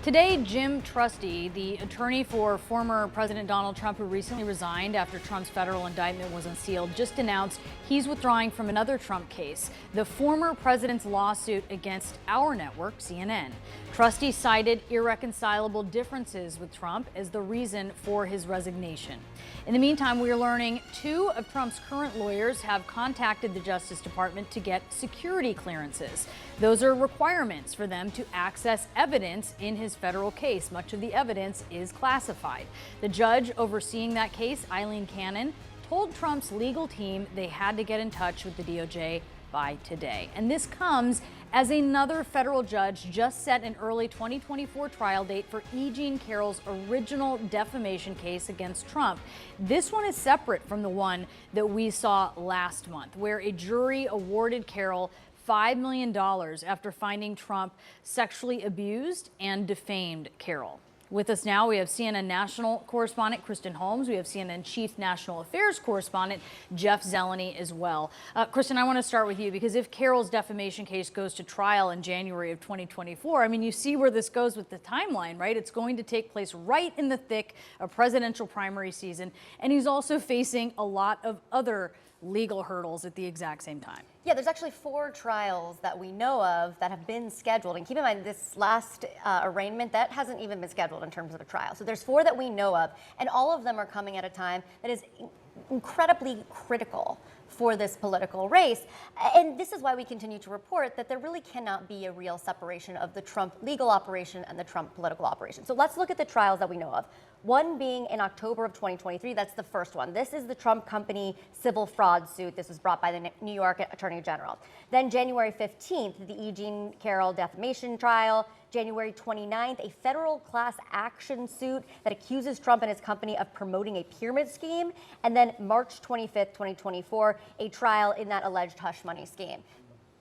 Today, Jim Trusty, the attorney for former President Donald Trump, who recently resigned after Trump's federal indictment was unsealed, just announced he's withdrawing from another Trump case, the former president's lawsuit against our network, CNN. Trusty cited irreconcilable differences with Trump as the reason for his resignation. In the meantime, we are learning two of Trump's current lawyers have contacted the Justice Department to get security clearances. Those are requirements for them to access evidence in his federal case. Much of the evidence is classified. The judge overseeing that case, Eileen Cannon, told Trump's legal team they had to get in touch with the DOJ by today. And this comes as another federal judge just set an early 2024 trial date for E. Jean Carroll's original defamation case against Trump. This one is separate from the one that we saw last month, where a jury awarded Carroll $5 million after finding Trump sexually abused and defamed Carroll. With us now, we have CNN national correspondent Kristen Holmes. We have CNN chief national affairs correspondent Jeff Zeleny as well. Kristen, I want to start with you because if Carroll's defamation case goes to trial in January of 2024, I mean, you see where this goes with the timeline, right? It's going to take place right in the thick of presidential primary season, and he's also facing a lot of other legal hurdles at the exact same time. Yeah, there's actually 4 trials that we know of that have been scheduled. And keep in mind, this last arraignment, that hasn't even been scheduled in terms of a trial. So there's 4 that we know of, and all of them are coming at a time that is incredibly critical for this political race. And this is why we continue to report that there really cannot be a real separation of the Trump legal operation and the Trump political operation. So let's look at the trials that we know of. One being in October of 2023, that's the first one. This is the Trump company civil fraud suit. This was brought by the New York Attorney General. Then January 15th, the E. Jean Carroll defamation trial. January 29th, a federal class action suit that accuses Trump and his company of promoting a pyramid scheme. And then March 25th, 2024, a trial in that alleged hush money scheme.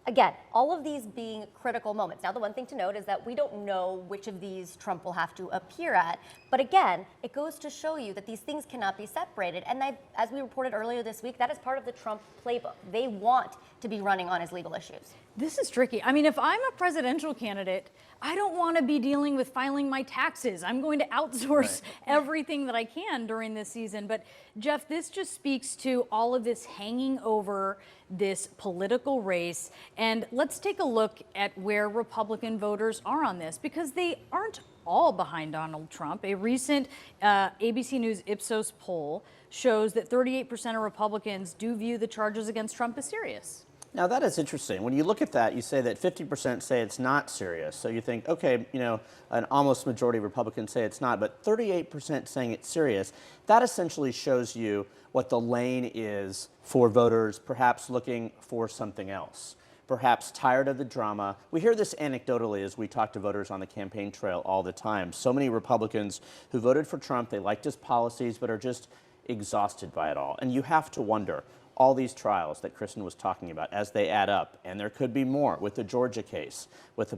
Again, all of these being critical moments. Now, the one thing to note is that we don't know which of these Trump will have to appear at. But again, it goes to show you that these things cannot be separated. And as we reported earlier this week, that is part of the Trump playbook. They want to be running on his legal issues. This is tricky. I mean, if I'm a presidential candidate, I don't want to be dealing with filing my taxes. I'm going to outsource everything that I can during this season. But Jeff, this just speaks to all of this hanging over this political race. And let's take a look at where Republican voters are on this, because they aren't all behind Donald Trump. A recent ABC News Ipsos poll shows that 38% of Republicans do view the charges against Trump as serious. Now, that is interesting. When you look at that, you say that 50% say it's not serious. So you think, okay, you know, an almost majority of Republicans say it's not, but 38% saying it's serious. That essentially shows you what the lane is for voters perhaps looking for something else, perhaps tired of the drama. We hear this anecdotally as we talk to voters on the campaign trail all the time. So many Republicans who voted for Trump, they liked his policies, but are just exhausted by it all. And you have to wonder, all these trials that Kristen was talking about, as they add up, and there could be more with the Georgia case, with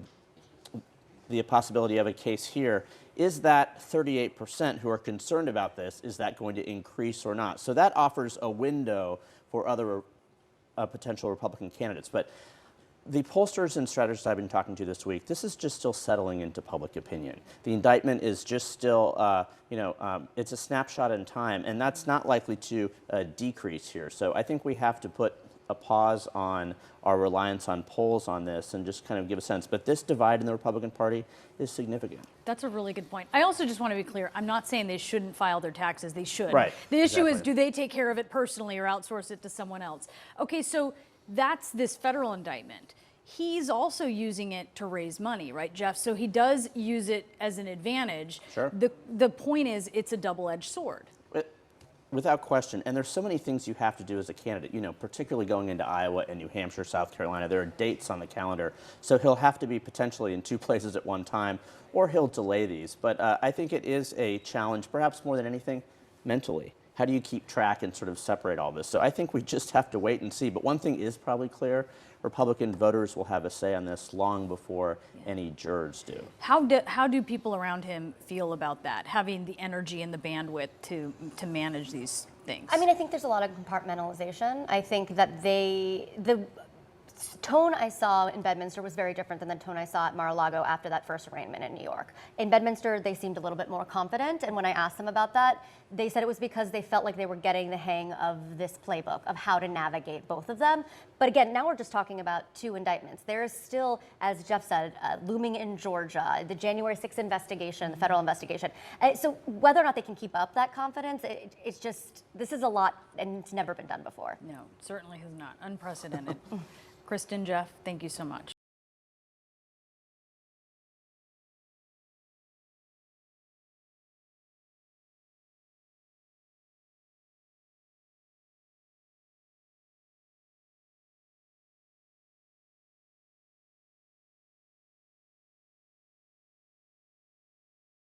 the possibility of a case here, is that 38% who are concerned about this, is that going to increase or not? So that offers a window for other potential Republican candidates. But the pollsters and strategists I've been talking to this week, this is just still settling into public opinion. The indictment is just still, it's a snapshot in time, and that's not likely to decrease here. So I think we have to put a pause on our reliance on polls on this and just kind of give a sense. But this divide in the Republican Party is significant. That's a really good point. I also just want to be clear. I'm not saying they shouldn't file their taxes. They should. Right. The issue is, do they take care of it personally or outsource it to someone else? Okay, so that's this federal indictment. He's also using it to raise money, right, Jeff? So he does use it as an advantage. Sure. The point is, it's a double-edged sword. Without question. And there's so many things you have to do as a candidate, you know, particularly going into Iowa and New Hampshire, South Carolina. There are dates on the calendar. So he'll have to be potentially in 2 places at one time, or he'll delay these. But I think it is a challenge, perhaps more than anything, mentally. How do you keep track and sort of separate all this? So I think we just have to wait and see. But one thing is probably clear. Republican voters will have a say on this long before any jurors do. How do people around him feel about that, having the energy and the bandwidth to manage these things? I mean, I think there's a lot of compartmentalization. I think that tone I saw in Bedminster was very different than the tone I saw at Mar-a-Lago after that first arraignment in New York. In Bedminster, they seemed a little bit more confident, and when I asked them about that, they said it was because they felt like they were getting the hang of this playbook, of how to navigate both of them. But again, now we're just talking about 2 indictments. There is still, as Jeff said, looming in Georgia, the January 6th investigation, the federal investigation. So whether or not they can keep up that confidence, it's just, this is a lot, and it's never been done before. No, certainly has not. Unprecedented. Kristen, Jeff, thank you so much.